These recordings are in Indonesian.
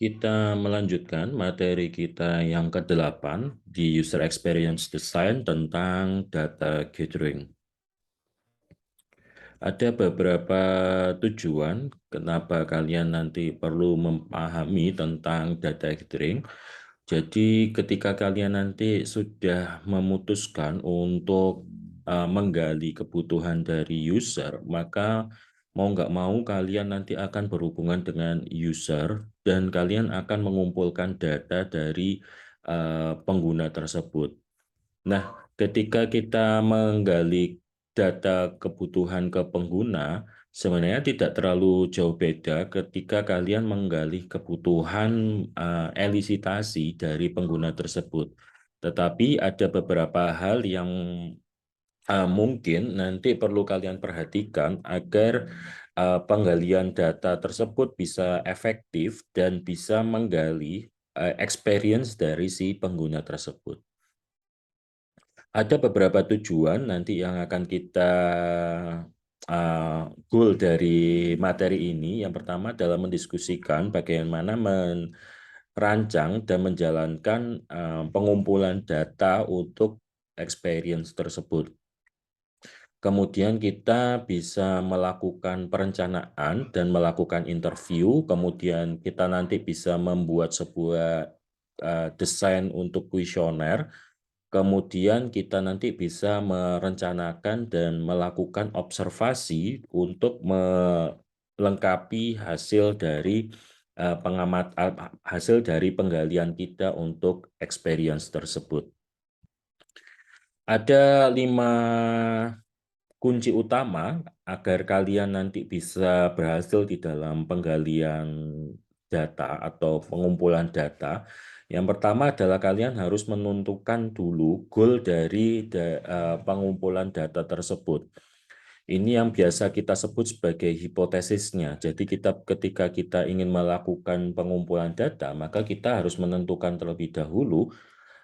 Kita melanjutkan materi kita yang ke-8 di User Experience Design tentang data gathering. Ada beberapa tujuan kenapa kalian nanti perlu memahami tentang data gathering. Jadi ketika kalian nanti sudah memutuskan untuk menggali kebutuhan dari user, maka mau nggak mau kalian nanti akan berhubungan dengan user dan kalian akan mengumpulkan data dari pengguna tersebut. Nah, ketika kita menggali data kebutuhan ke pengguna, sebenarnya tidak terlalu jauh beda ketika kalian menggali kebutuhan elisitasi dari pengguna tersebut. Tetapi ada beberapa hal yang mungkin nanti perlu kalian perhatikan agar penggalian data tersebut bisa efektif dan bisa menggali experience dari si pengguna tersebut. Ada beberapa tujuan nanti yang akan kita goal dari materi ini. Yang pertama adalah mendiskusikan bagaimana merancang dan menjalankan pengumpulan data untuk experience tersebut. Kemudian kita bisa melakukan perencanaan dan melakukan interview, kemudian kita nanti bisa membuat sebuah desain untuk kuesioner. Kemudian kita nanti bisa merencanakan dan melakukan observasi untuk melengkapi hasil dari hasil dari penggalian kita untuk experience tersebut. Ada 5 kunci utama agar kalian nanti bisa berhasil di dalam penggalian data atau pengumpulan data. Yang pertama adalah kalian harus menentukan dulu goal dari pengumpulan data tersebut. Ini yang biasa kita sebut sebagai hipotesisnya. Jadi ketika kita ingin melakukan pengumpulan data, maka kita harus menentukan terlebih dahulu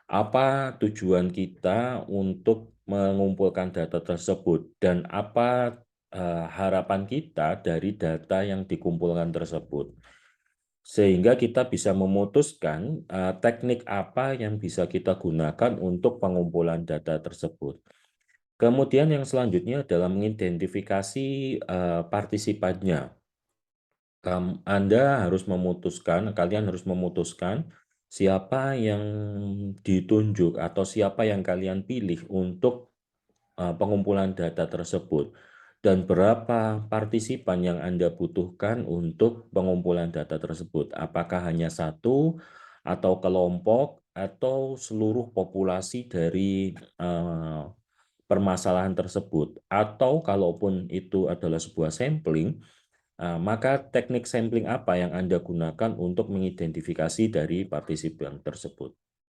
apa tujuan kita untuk mengumpulkan data tersebut dan apa harapan kita dari data yang dikumpulkan tersebut. Sehingga kita bisa memutuskan teknik apa yang bisa kita gunakan untuk pengumpulan data tersebut. Kemudian yang selanjutnya adalah mengidentifikasi partisipannya. Kalian harus memutuskan siapa yang ditunjuk atau siapa yang kalian pilih untuk pengumpulan data tersebut dan berapa partisipan yang Anda butuhkan untuk pengumpulan data tersebut. Apakah hanya satu atau kelompok atau seluruh populasi dari permasalahan tersebut, atau kalaupun itu adalah sebuah sampling, maka teknik sampling apa yang Anda gunakan untuk mengidentifikasi dari partisipan tersebut.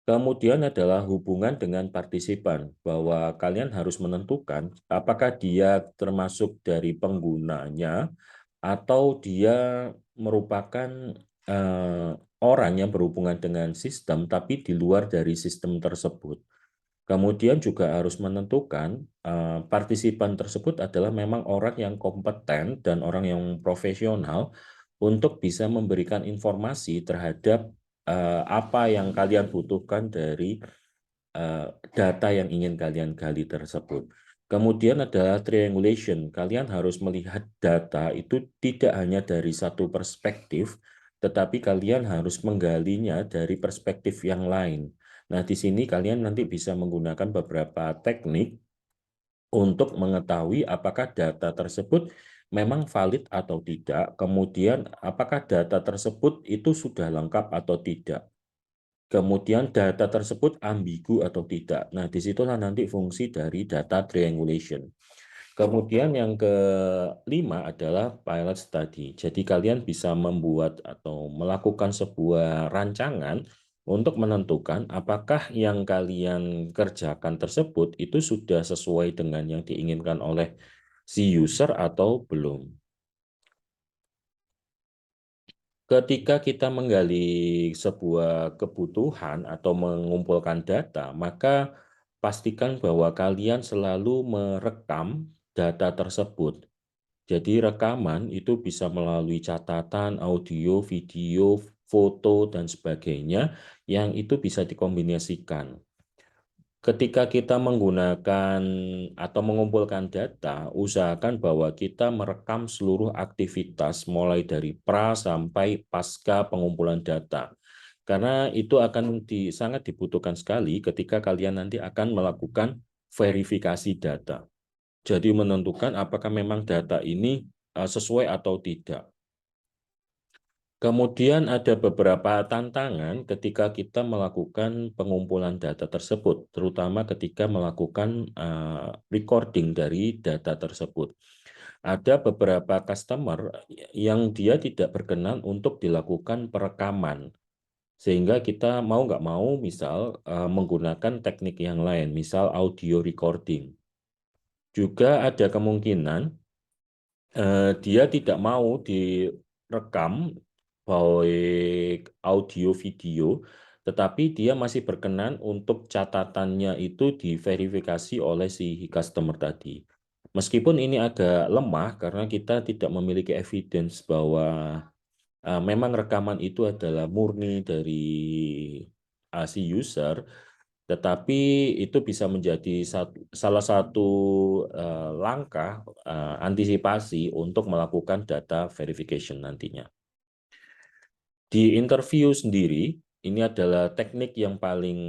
Kemudian adalah hubungan dengan partisipan, bahwa kalian harus menentukan apakah dia termasuk dari penggunanya atau dia merupakan orang yang berhubungan dengan sistem tapi di luar dari sistem tersebut. Kemudian juga harus menentukan partisipan tersebut adalah memang orang yang kompeten dan orang yang profesional untuk bisa memberikan informasi terhadap apa yang kalian butuhkan dari data yang ingin kalian gali tersebut. Kemudian adalah triangulation. Kalian harus melihat data itu tidak hanya dari satu perspektif, tetapi kalian harus menggalinya dari perspektif yang lain. Nah, di sini kalian nanti bisa menggunakan beberapa teknik untuk mengetahui apakah data tersebut memang valid atau tidak, kemudian apakah data tersebut itu sudah lengkap atau tidak. Kemudian data tersebut ambigu atau tidak. Nah, disitulah nanti fungsi dari data triangulation. Kemudian yang kelima adalah pilot study. Jadi kalian bisa membuat atau melakukan sebuah rancangan untuk menentukan apakah yang kalian kerjakan tersebut itu sudah sesuai dengan yang diinginkan oleh si user atau belum. Ketika kita menggali sebuah kebutuhan atau mengumpulkan data, maka pastikan bahwa kalian selalu merekam data tersebut. Jadi rekaman itu bisa melalui catatan, audio, video, foto, dan sebagainya, yang itu bisa dikombinasikan. Ketika kita menggunakan atau mengumpulkan data, usahakan bahwa kita merekam seluruh aktivitas mulai dari pra sampai pasca pengumpulan data. Karena itu akan sangat dibutuhkan sekali ketika kalian nanti akan melakukan verifikasi data. Jadi menentukan apakah memang data ini sesuai atau tidak. Kemudian ada beberapa tantangan ketika kita melakukan pengumpulan data tersebut, terutama ketika melakukan recording dari data tersebut. Ada beberapa customer yang dia tidak berkenan untuk dilakukan perekaman, sehingga kita mau nggak mau misal menggunakan teknik yang lain, misal audio recording. Juga ada kemungkinan dia tidak mau direkam baik audio video, tetapi dia masih berkenan untuk catatannya itu diverifikasi oleh si customer tadi. Meskipun ini agak lemah karena kita tidak memiliki evidence bahwa memang rekaman itu adalah murni dari si user, tetapi itu bisa menjadi salah satu langkah antisipasi untuk melakukan data verification nantinya. Di interview sendiri, ini adalah teknik yang paling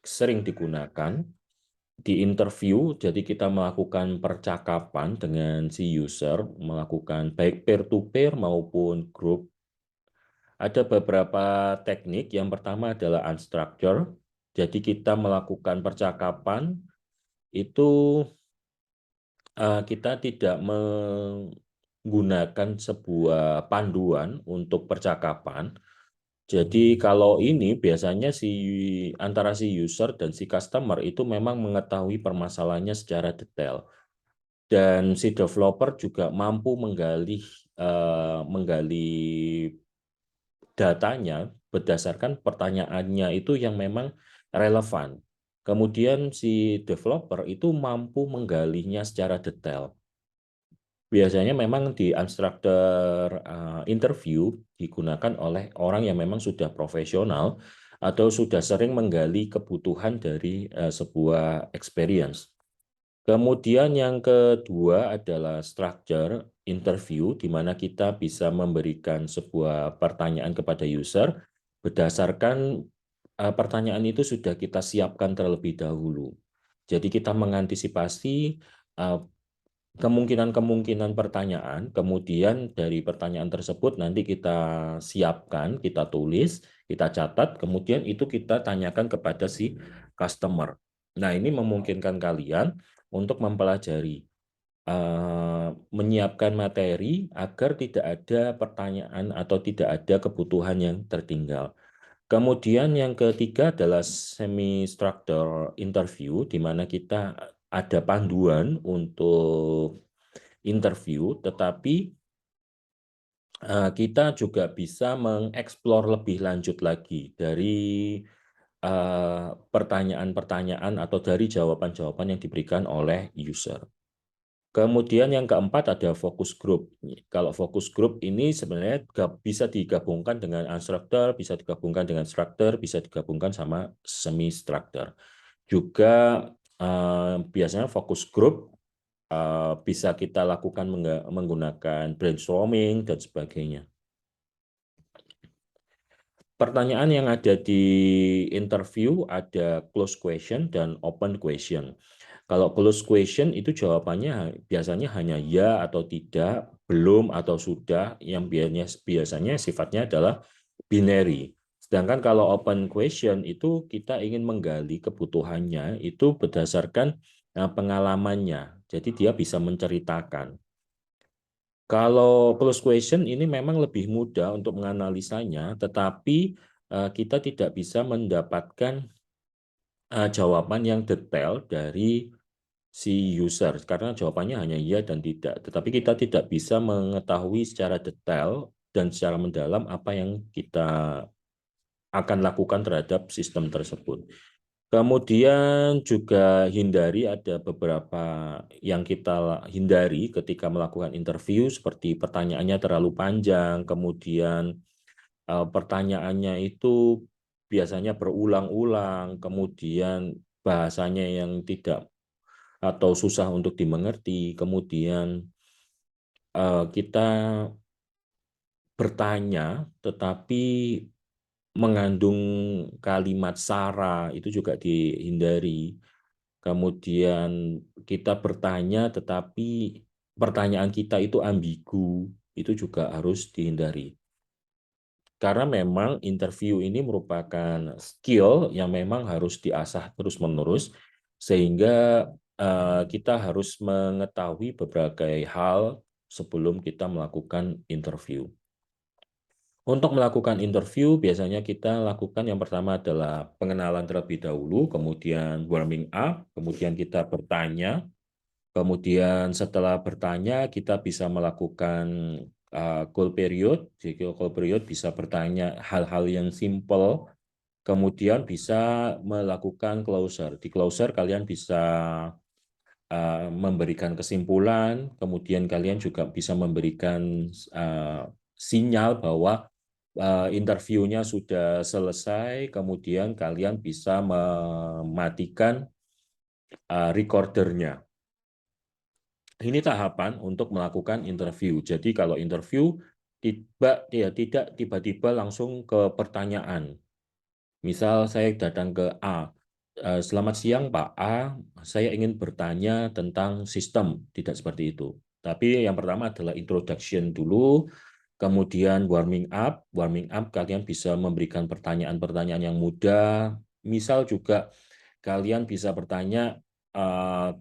sering digunakan. Di interview, jadi kita melakukan percakapan dengan si user, melakukan baik peer-to-peer maupun grup. Ada beberapa teknik. Yang pertama adalah unstructured. Jadi kita melakukan percakapan itu kita tidak menggunakan sebuah panduan untuk percakapan. Jadi kalau ini biasanya antara si user dan si customer itu memang mengetahui permasalahannya secara detail. Dan si developer juga mampu menggali datanya berdasarkan pertanyaannya itu yang memang relevan. Kemudian si developer itu mampu menggalinya secara detail. Biasanya memang di instructor interview digunakan oleh orang yang memang sudah profesional atau sudah sering menggali kebutuhan dari sebuah experience. Kemudian yang kedua adalah structure interview, di mana kita bisa memberikan sebuah pertanyaan kepada user berdasarkan pertanyaan itu sudah kita siapkan terlebih dahulu. Jadi kita mengantisipasi kemungkinan-kemungkinan pertanyaan, kemudian dari pertanyaan tersebut nanti kita siapkan, kita tulis, kita catat, kemudian itu kita tanyakan kepada si customer. Nah, ini memungkinkan kalian untuk mempelajari, menyiapkan materi agar tidak ada pertanyaan atau tidak ada kebutuhan yang tertinggal. Kemudian yang ketiga adalah semi-structured interview, di mana kita ada panduan untuk interview, tetapi kita juga bisa mengeksplor lebih lanjut lagi dari pertanyaan-pertanyaan atau dari jawaban-jawaban yang diberikan oleh user. Kemudian yang keempat ada focus group. Kalau focus group ini sebenarnya bisa digabungkan dengan unstructured, bisa digabungkan dengan structured, bisa digabungkan sama semi-structured. Juga biasanya focus group bisa kita lakukan menggunakan brainstorming dan sebagainya. Pertanyaan yang ada di interview ada closed question dan open question. Kalau closed question itu jawabannya biasanya hanya ya atau tidak, belum atau sudah, yang biasanya sifatnya adalah binary. Sedangkan kalau open question itu kita ingin menggali kebutuhannya itu berdasarkan pengalamannya. Jadi dia bisa menceritakan. Kalau closed question ini memang lebih mudah untuk menganalisanya, tetapi kita tidak bisa mendapatkan jawaban yang detail dari si user, karena jawabannya hanya iya dan tidak. Tetapi kita tidak bisa mengetahui secara detail dan secara mendalam apa yang kita akan lakukan terhadap sistem tersebut. Kemudian juga hindari, ada beberapa yang kita hindari ketika melakukan interview, seperti pertanyaannya terlalu panjang, kemudian pertanyaannya itu biasanya berulang-ulang, kemudian bahasanya yang tidak atau susah untuk dimengerti, kemudian kita bertanya tetapi mengandung kalimat sara, itu juga dihindari. Kemudian kita bertanya tetapi pertanyaan kita itu ambigu, itu juga harus dihindari. Karena memang interview ini merupakan skill yang memang harus diasah terus-menerus, sehingga kita harus mengetahui berbagai hal sebelum kita melakukan interview. Untuk melakukan interview, biasanya kita lakukan yang pertama adalah pengenalan terlebih dahulu, kemudian warming up, kemudian kita bertanya, kemudian setelah bertanya, kita bisa melakukan call period. Jadi call period bisa bertanya hal-hal yang simple, kemudian bisa melakukan closer. Di closer kalian bisa memberikan kesimpulan, kemudian kalian juga bisa memberikan sinyal bahwa interviewnya sudah selesai, kemudian kalian bisa mematikan recordernya. Ini tahapan untuk melakukan interview. Jadi kalau interview tidak tiba-tiba langsung ke pertanyaan. Misal saya datang ke A, selamat siang Pak A, saya ingin bertanya tentang sistem, tidak seperti itu. Tapi yang pertama adalah introduction dulu, kemudian warming up. Warming up kalian bisa memberikan pertanyaan-pertanyaan yang mudah. Misal juga kalian bisa bertanya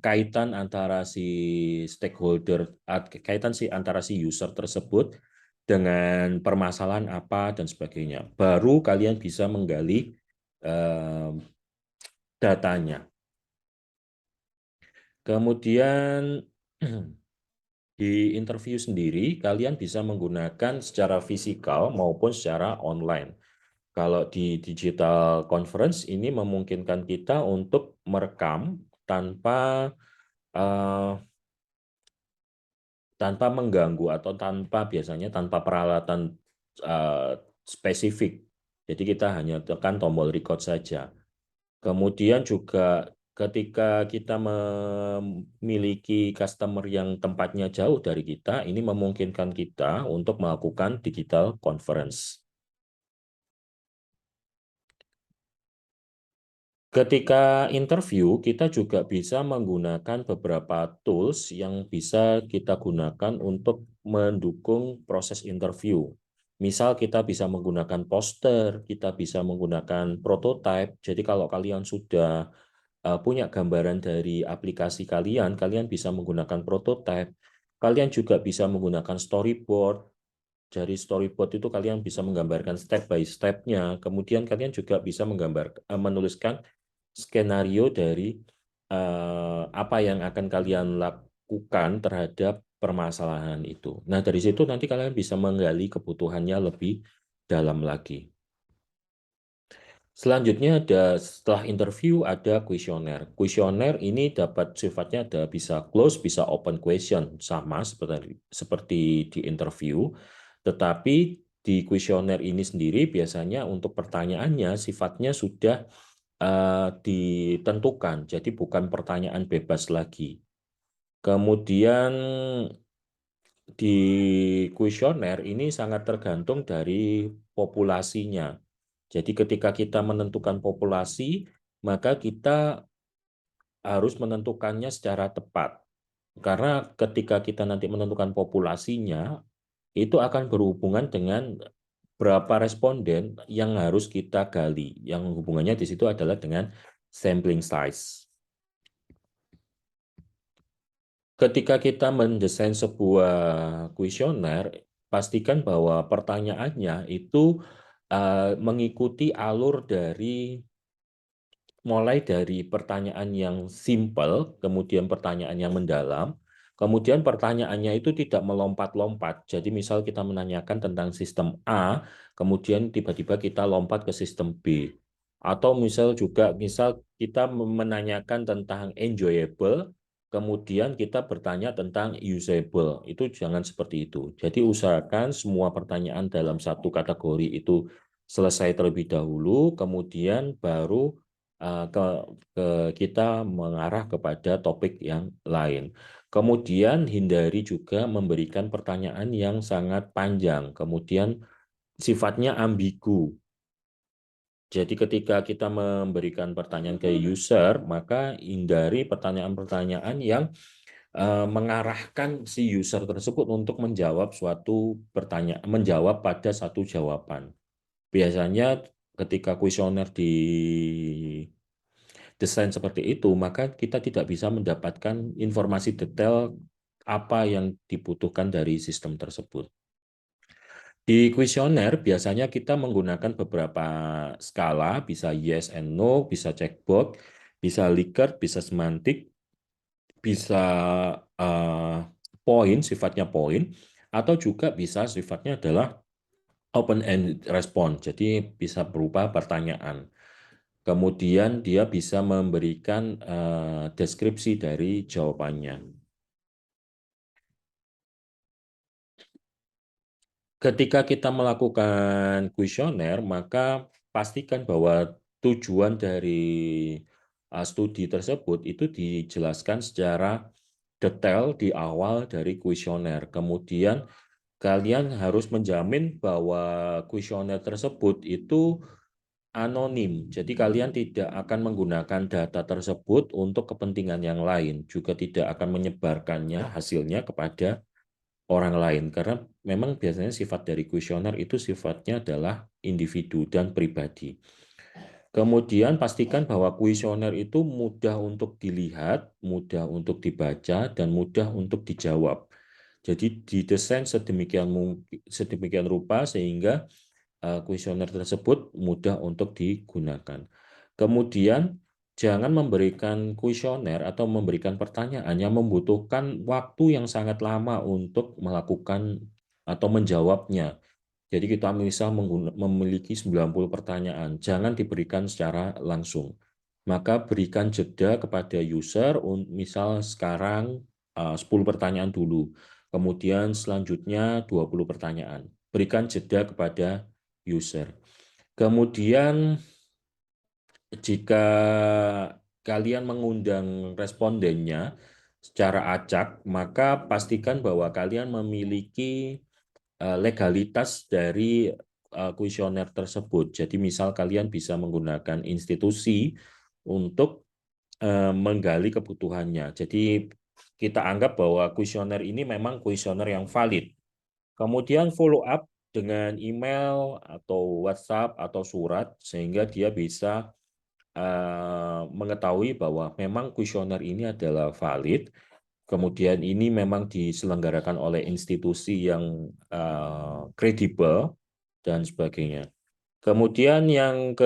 kaitan antara si stakeholder, kaitan antara si user tersebut dengan permasalahan apa dan sebagainya. Baru kalian bisa menggali datanya. Kemudian di interview sendiri, kalian bisa menggunakan secara fisikal maupun secara online. Kalau di digital conference ini memungkinkan kita untuk merekam eh, tanpa mengganggu atau biasanya tanpa peralatan spesifik. Jadi kita hanya tekan tombol record saja. Kemudian juga ketika kita memiliki customer yang tempatnya jauh dari kita, ini memungkinkan kita untuk melakukan digital conference. Ketika interview, kita juga bisa menggunakan beberapa tools yang bisa kita gunakan untuk mendukung proses interview. Misal kita bisa menggunakan poster, kita bisa menggunakan prototype. Jadi kalau kalian sudah punya gambaran dari aplikasi kalian, kalian bisa menggunakan prototype. Kalian juga bisa menggunakan storyboard. Dari storyboard itu kalian bisa menggambarkan step by step-nya. Kemudian kalian juga bisa menuliskan skenario dari apa yang akan kalian lakukan terhadap permasalahan itu. Nah, dari situ nanti kalian bisa menggali kebutuhannya lebih dalam lagi. Selanjutnya setelah interview ada kuesioner. Kuesioner ini dapat sifatnya bisa close, bisa open question, sama seperti di interview. Tetapi di kuesioner ini sendiri biasanya untuk pertanyaannya sifatnya sudah ditentukan, jadi bukan pertanyaan bebas lagi. Kemudian di kuesioner ini sangat tergantung dari populasinya. Jadi ketika kita menentukan populasi, maka kita harus menentukannya secara tepat. Karena ketika kita nanti menentukan populasinya, itu akan berhubungan dengan berapa responden yang harus kita gali. Yang hubungannya di situ adalah dengan sampling size. Ketika kita mendesain sebuah kuesioner, pastikan bahwa pertanyaannya itu mengikuti alur dari mulai dari pertanyaan yang simple, kemudian pertanyaan yang mendalam, kemudian pertanyaannya itu tidak melompat-lompat. Jadi misal kita menanyakan tentang sistem A, kemudian tiba-tiba kita lompat ke sistem B. Atau misal kita menanyakan tentang enjoyable, kemudian kita bertanya tentang usable. Itu jangan seperti itu. Jadi usahakan semua pertanyaan dalam satu kategori itu selesai terlebih dahulu, kemudian baru kita mengarah kepada topik yang lain. Kemudian hindari juga memberikan pertanyaan yang sangat panjang, kemudian sifatnya ambigu. Jadi ketika kita memberikan pertanyaan ke user, maka hindari pertanyaan-pertanyaan yang mengarahkan si user tersebut untuk menjawab suatu pertanyaan, menjawab pada satu jawaban. Biasanya ketika kuesioner didesain seperti itu, maka kita tidak bisa mendapatkan informasi detail apa yang dibutuhkan dari sistem tersebut. Di kuesioner biasanya kita menggunakan beberapa skala, bisa yes and no, bisa checkbox, bisa Likert, bisa semantik, bisa eh, poin, sifatnya poin, atau juga bisa sifatnya adalah open end response, jadi bisa berupa pertanyaan. Kemudian dia bisa memberikan deskripsi dari jawabannya. Ketika kita melakukan kuesioner, maka pastikan bahwa tujuan dari studi tersebut itu dijelaskan secara detail di awal dari kuesioner. Kemudian kalian harus menjamin bahwa kuesioner tersebut itu anonim. Jadi kalian tidak akan menggunakan data tersebut untuk kepentingan yang lain, juga tidak akan menyebarkannya hasilnya kepada orang lain, karena memang biasanya sifat dari kuesioner itu sifatnya adalah individu dan pribadi. Kemudian pastikan bahwa kuesioner itu mudah untuk dilihat, mudah untuk dibaca, dan mudah untuk dijawab. Jadi didesain sedemikian rupa sehingga kuesioner tersebut mudah untuk digunakan. Kemudian jangan memberikan kuesioner atau memberikan pertanyaan yang membutuhkan waktu yang sangat lama untuk melakukan atau menjawabnya. Jadi kita misal memiliki 90 pertanyaan, jangan diberikan secara langsung. Maka berikan jeda kepada user, misal sekarang 10 pertanyaan dulu, kemudian selanjutnya 20 pertanyaan. Berikan jeda kepada user. Kemudian jika kalian mengundang respondennya secara acak, maka pastikan bahwa kalian memiliki legalitas dari kuesioner tersebut. Jadi misal kalian bisa menggunakan institusi untuk menggali kebutuhannya. Jadi kita anggap bahwa kuesioner ini memang kuesioner yang valid. Kemudian follow up dengan email atau WhatsApp atau surat sehingga dia bisa mengetahui bahwa memang kuesioner ini adalah valid. Kemudian ini memang diselenggarakan oleh institusi yang kredibel dan sebagainya. Kemudian yang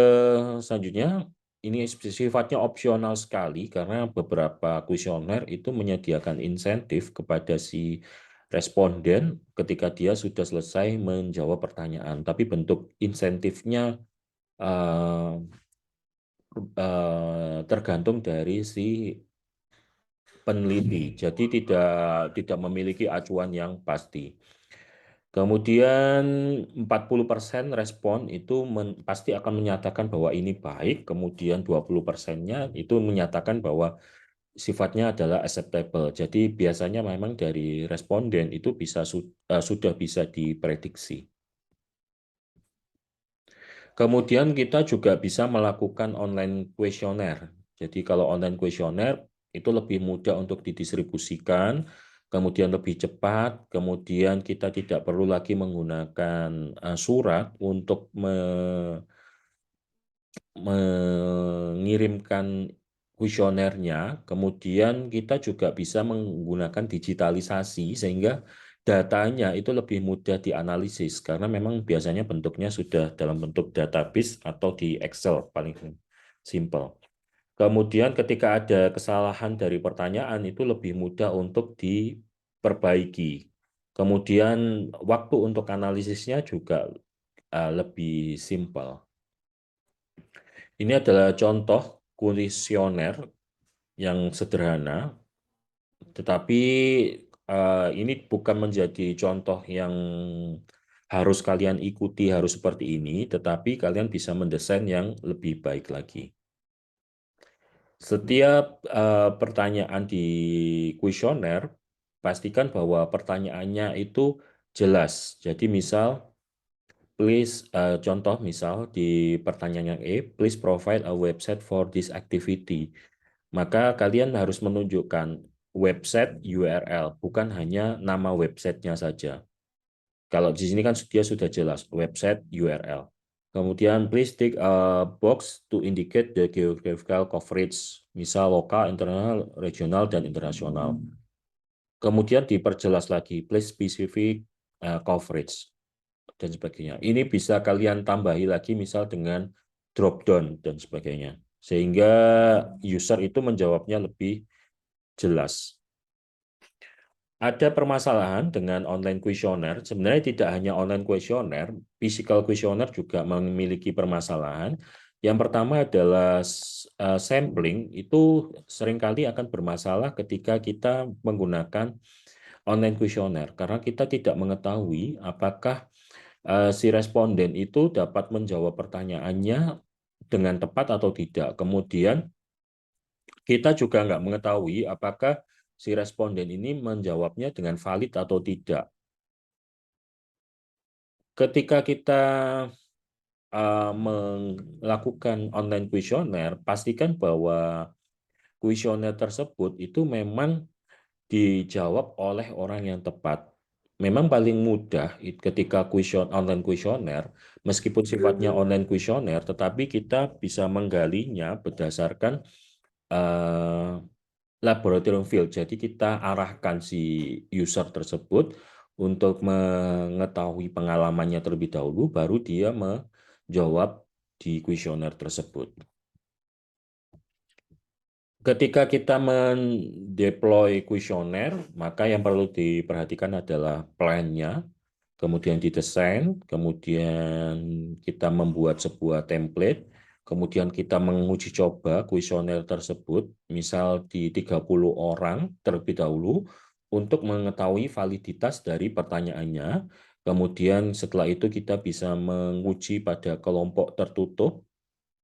selanjutnya, ini sifatnya opsional sekali karena beberapa kuesioner itu menyediakan insentif kepada si responden ketika dia sudah selesai menjawab pertanyaan. Tapi bentuk insentifnya eh, tergantung dari si peneliti. Jadi tidak memiliki acuan yang pasti. Kemudian 40% respon itu pasti akan menyatakan bahwa ini baik, kemudian 20%-nya itu menyatakan bahwa sifatnya adalah acceptable. Jadi biasanya memang dari responden itu sudah bisa diprediksi. Kemudian kita juga bisa melakukan online kuesioner. Jadi kalau online kuesioner itu lebih mudah untuk didistribusikan, kemudian lebih cepat, kemudian kita tidak perlu lagi menggunakan surat untuk mengirimkan kuesionernya, kemudian kita juga bisa menggunakan digitalisasi sehingga datanya itu lebih mudah dianalisis karena memang biasanya bentuknya sudah dalam bentuk database atau di Excel paling simple. Kemudian ketika ada kesalahan dari pertanyaan itu lebih mudah untuk diperbaiki. Kemudian waktu untuk analisisnya juga lebih simpel. Ini adalah contoh kuesioner yang sederhana. Tetapi ini bukan menjadi contoh yang harus kalian ikuti, harus seperti ini, tetapi kalian bisa mendesain yang lebih baik lagi. Setiap pertanyaan di kuesioner, pastikan bahwa pertanyaannya itu jelas. Jadi misal, contoh misal di pertanyaan yang please provide a website for this activity. Maka kalian harus menunjukkan website URL, bukan hanya nama websitenya saja. Kalau di sini kan dia sudah jelas, website URL. Kemudian please tick a box to indicate the geographical coverage, misal lokal, internal, regional, dan internasional. Kemudian diperjelas lagi, please specific coverage, dan sebagainya. Ini bisa kalian tambahi lagi misal dengan drop down dan sebagainya. Sehingga user itu menjawabnya lebih jelas. Ada permasalahan dengan online questionnaire. Sebenarnya tidak hanya online questionnaire, physical questionnaire juga memiliki permasalahan. Yang pertama adalah sampling, itu seringkali akan bermasalah ketika kita menggunakan online questionnaire, karena kita tidak mengetahui apakah si responden itu dapat menjawab pertanyaannya dengan tepat atau tidak. Kemudian kita juga nggak mengetahui apakah si responden ini menjawabnya dengan valid atau tidak. Ketika kita melakukan online questionnaire, pastikan bahwa kuesioner tersebut itu memang dijawab oleh orang yang tepat. Memang paling mudah ketika online questionnaire, meskipun sifatnya online questionnaire, tetapi kita bisa menggalinya berdasarkan eh, laboratorium field. Jadi kita arahkan si user tersebut untuk mengetahui pengalamannya terlebih dahulu, baru dia menjawab di kuesioner tersebut. Ketika kita mendeploy kuesioner, maka yang perlu diperhatikan adalah plan-nya, kemudian didesain, kemudian kita membuat sebuah template, kemudian kita menguji coba kuesioner tersebut, misal di 30 orang terlebih dahulu, untuk mengetahui validitas dari pertanyaannya. Kemudian setelah itu kita bisa menguji pada kelompok tertutup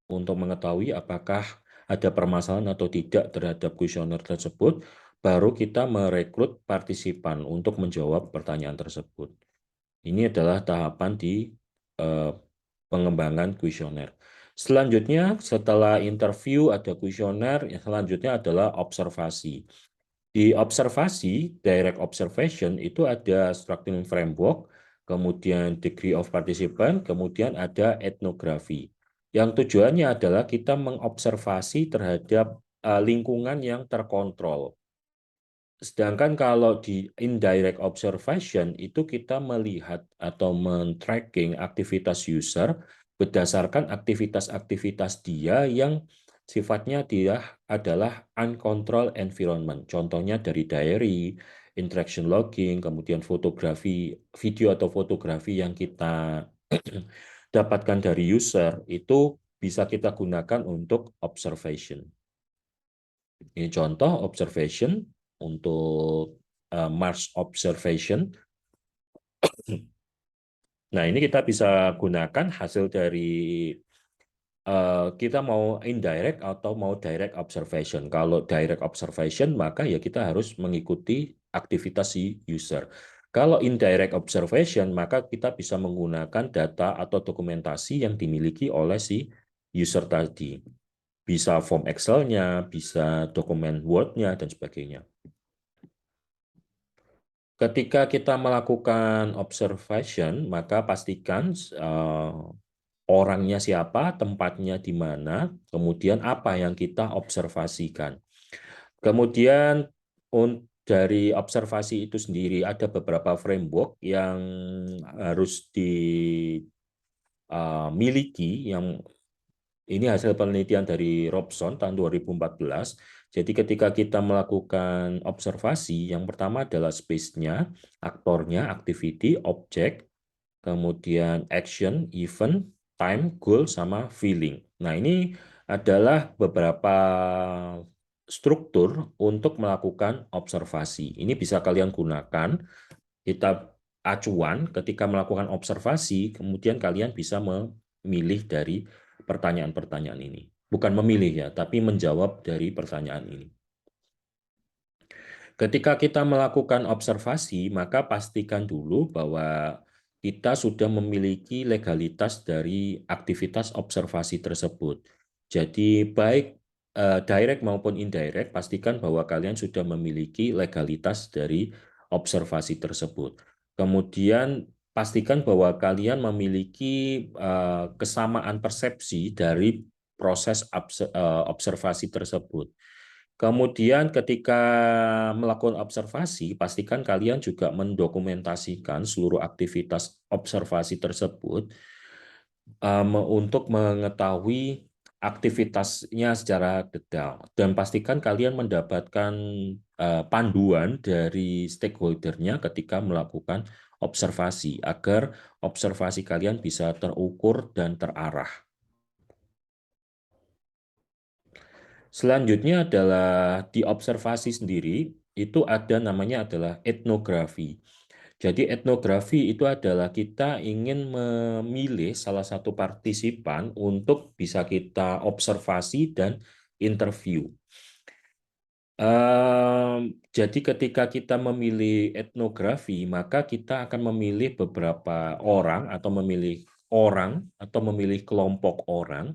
untuk mengetahui apakah ada permasalahan atau tidak terhadap kuesioner tersebut, baru kita merekrut partisipan untuk menjawab pertanyaan tersebut. Ini adalah tahapan di eh, pengembangan kuesioner. Selanjutnya, setelah interview ada kuesioner, yang selanjutnya adalah observasi. Di observasi, direct observation itu ada structuring framework, kemudian degree of participant, kemudian ada etnografi. Yang tujuannya adalah kita mengobservasi terhadap lingkungan yang terkontrol. Sedangkan kalau di indirect observation itu kita melihat atau men-tracking aktivitas user berdasarkan aktivitas-aktivitas dia yang sifatnya dia adalah uncontrolled environment. Contohnya dari diary, interaction logging, kemudian fotografi, video atau fotografi yang kita dapatkan dari user itu bisa kita gunakan untuk observation. Ini contoh observation untuk Mars observation. Nah, ini kita bisa gunakan hasil dari kita mau indirect atau mau direct observation. Kalau direct observation, maka ya kita harus mengikuti aktivitas si user. Kalau indirect observation, maka kita bisa menggunakan data atau dokumentasi yang dimiliki oleh si user tadi. Bisa form Excel-nya, bisa dokumen Word-nya, dan sebagainya. Ketika kita melakukan observation, maka pastikan orangnya siapa, tempatnya di mana, kemudian apa yang kita observasikan. Kemudian dari observasi itu sendiri ada beberapa framework yang harus dimiliki, yang ini hasil penelitian dari Robson tahun 2014. Jadi ketika kita melakukan observasi, yang pertama adalah space-nya, aktornya, activity, object, kemudian action, event, time, goal, sama feeling. Nah, ini adalah beberapa struktur untuk melakukan observasi. Ini bisa kalian gunakan, kita acuan ketika melakukan observasi, kemudian kalian bisa memilih dari pertanyaan-pertanyaan ini. Bukan memilih ya, tapi menjawab dari pertanyaan ini. Ketika kita melakukan observasi, maka pastikan dulu bahwa kita sudah memiliki legalitas dari aktivitas observasi tersebut. Jadi baik direct maupun indirect, pastikan bahwa kalian sudah memiliki legalitas dari observasi tersebut. Kemudian pastikan bahwa kalian memiliki kesamaan persepsi dari proses observasi tersebut. Kemudian ketika melakukan observasi, pastikan kalian juga mendokumentasikan seluruh aktivitas observasi tersebut untuk mengetahui aktivitasnya secara detail. Dan pastikan kalian mendapatkan panduan dari stakeholder-nya ketika melakukan observasi, agar observasi kalian bisa terukur dan terarah. Selanjutnya adalah di observasi sendiri, itu ada namanya adalah etnografi. Jadi etnografi itu adalah kita ingin memilih salah satu partisipan untuk bisa kita observasi dan interview. Jadi ketika kita memilih etnografi, maka kita akan memilih beberapa orang atau memilih kelompok orang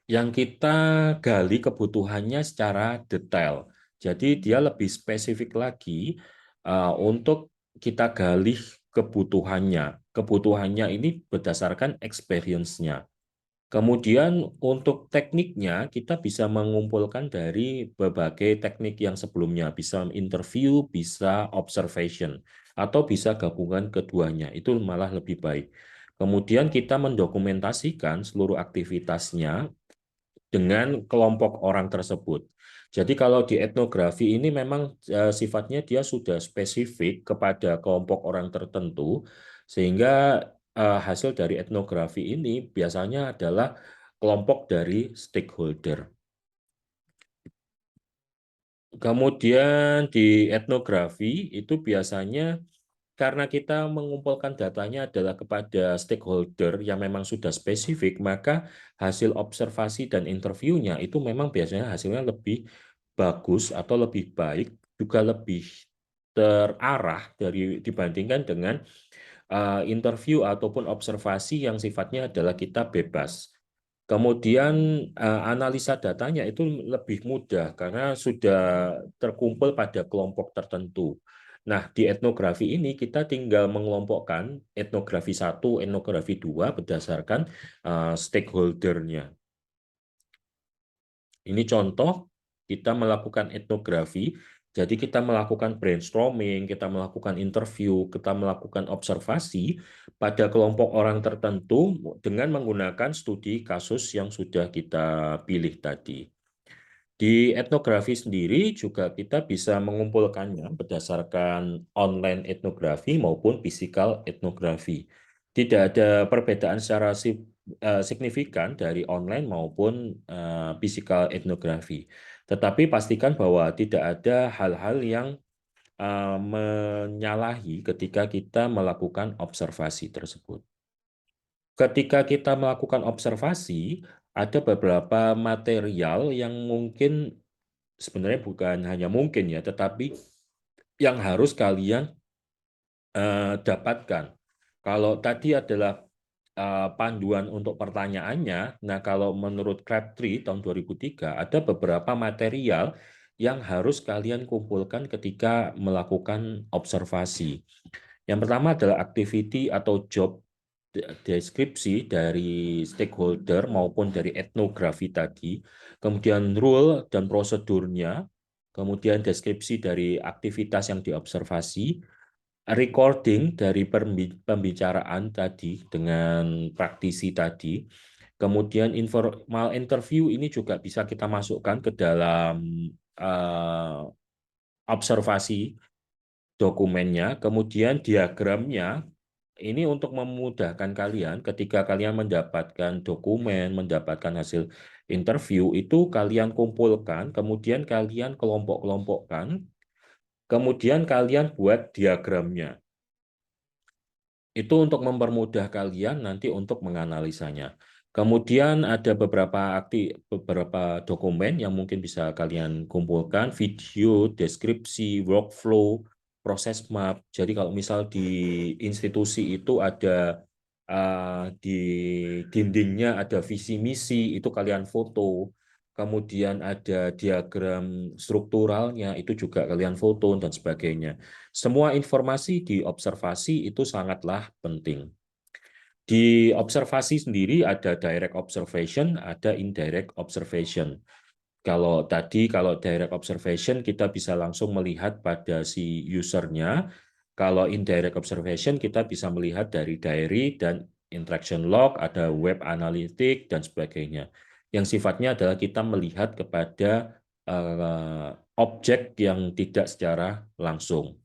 yang kita gali kebutuhannya secara detail. Jadi dia lebih spesifik lagi untuk kita gali kebutuhannya. Kebutuhannya ini berdasarkan experience-nya. Kemudian untuk tekniknya kita bisa mengumpulkan dari berbagai teknik yang sebelumnya, bisa interview, bisa observation, atau bisa gabungan keduanya. Itu malah lebih baik. Kemudian kita mendokumentasikan seluruh aktivitasnya dengan kelompok orang tersebut. Jadi kalau di etnografi ini memang sifatnya dia sudah spesifik kepada kelompok orang tertentu, sehingga hasil dari etnografi ini biasanya adalah kelompok dari stakeholder. Kemudian di etnografi itu biasanya karena kita mengumpulkan datanya adalah kepada stakeholder yang memang sudah spesifik, maka hasil observasi dan interviewnya itu memang biasanya hasilnya lebih bagus atau lebih baik, juga lebih terarah dibandingkan dengan interview ataupun observasi yang sifatnya adalah kita bebas. Kemudian analisa datanya itu lebih mudah karena sudah terkumpul pada kelompok tertentu. Nah, di etnografi ini kita tinggal mengelompokkan etnografi 1, etnografi 2 berdasarkan stakeholder-nya. Ini contoh kita melakukan etnografi, jadi kita melakukan brainstorming, kita melakukan interview, kita melakukan observasi pada kelompok orang tertentu dengan menggunakan studi kasus yang sudah kita pilih tadi. Di etnografi sendiri juga kita bisa mengumpulkannya berdasarkan online etnografi maupun physical etnografi. Tidak ada perbedaan secara signifikan dari online maupun physical etnografi. Tetapi pastikan bahwa tidak ada hal-hal yang menyalahi ketika kita melakukan observasi tersebut. Ketika kita melakukan observasi, ada beberapa material yang mungkin sebenarnya bukan hanya mungkin ya, tetapi yang harus kalian dapatkan. Kalau tadi adalah panduan untuk pertanyaannya, nah kalau menurut Crabtree tahun 2003 ada beberapa material yang harus kalian kumpulkan ketika melakukan observasi. Yang pertama adalah activity atau job deskripsi dari stakeholder maupun dari etnografi tadi, kemudian rule dan prosedurnya, kemudian deskripsi dari aktivitas yang diobservasi, recording dari pembicaraan tadi dengan praktisi tadi, kemudian informal interview ini juga bisa kita masukkan ke dalam observasi dokumennya, kemudian diagramnya Ini untuk memudahkan kalian ketika kalian mendapatkan dokumen, mendapatkan hasil interview, itu kalian kumpulkan, kemudian kalian kelompok-kelompokkan, kemudian kalian buat diagramnya. Itu untuk mempermudah kalian nanti untuk menganalisanya. Kemudian ada beberapa dokumen yang mungkin bisa kalian kumpulkan, video, deskripsi, workflow, proses map. Jadi kalau misal di institusi itu ada di dindingnya ada visi misi, itu kalian foto. Kemudian ada diagram strukturalnya, itu juga kalian foto dan sebagainya. Semua informasi di observasi itu sangatlah penting. Di observasi sendiri ada direct observation, ada indirect observation. Kalau direct observation kita bisa langsung melihat pada si usernya. Kalau indirect observation kita bisa melihat dari diary dan interaction log, ada web analytic dan sebagainya. Yang sifatnya adalah kita melihat kepada objek yang tidak secara langsung.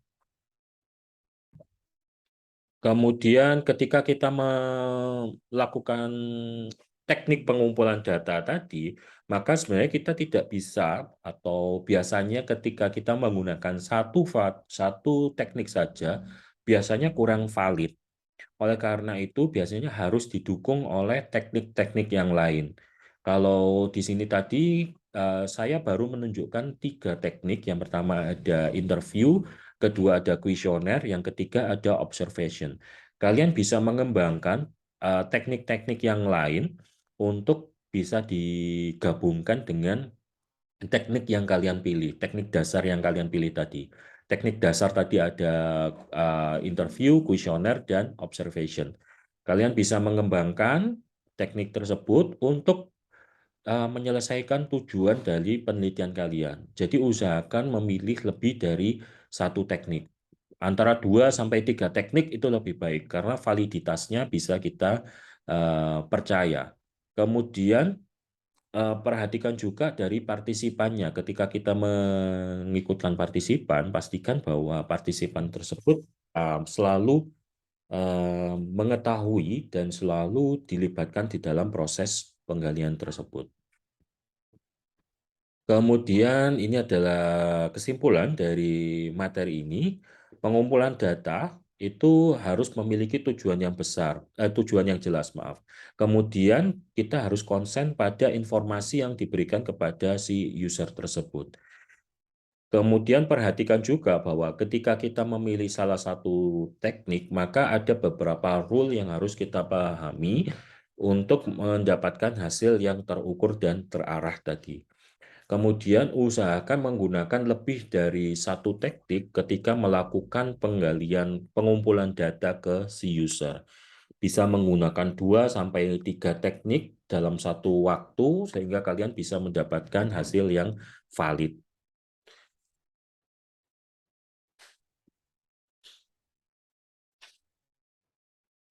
Kemudian ketika kita melakukan teknik pengumpulan data tadi, maka sebenarnya kita tidak bisa atau biasanya ketika kita menggunakan satu teknik saja, biasanya kurang valid. Oleh karena itu, biasanya harus didukung oleh teknik-teknik yang lain. Kalau di sini tadi, saya baru menunjukkan 3 teknik. Yang pertama ada interview, kedua ada kuesioner, yang ketiga ada observation. Kalian bisa mengembangkan teknik-teknik yang lain untuk bisa digabungkan dengan teknik yang kalian pilih, teknik dasar yang kalian pilih tadi. Teknik dasar tadi ada interview, kuesioner, dan observation. Kalian bisa mengembangkan teknik tersebut untuk menyelesaikan tujuan dari penelitian kalian. Jadi usahakan memilih lebih dari satu teknik. Antara 2 sampai 3 teknik itu lebih baik karena validitasnya bisa kita percaya. Kemudian perhatikan juga dari partisipannya. Ketika kita mengikutkan partisipan, pastikan bahwa partisipan tersebut selalu mengetahui dan selalu dilibatkan di dalam proses penggalian tersebut. Kemudian ini adalah kesimpulan dari materi ini. Pengumpulan data itu harus memiliki tujuan yang jelas, maaf. Kemudian kita harus konsen pada informasi yang diberikan kepada si user tersebut. Kemudian perhatikan juga bahwa ketika kita memilih salah satu teknik, maka ada beberapa rule yang harus kita pahami untuk mendapatkan hasil yang terukur dan terarah tadi. Kemudian usahakan menggunakan lebih dari satu teknik ketika melakukan pengumpulan data ke si user. Bisa menggunakan 2 sampai 3 teknik dalam satu waktu sehingga kalian bisa mendapatkan hasil yang valid.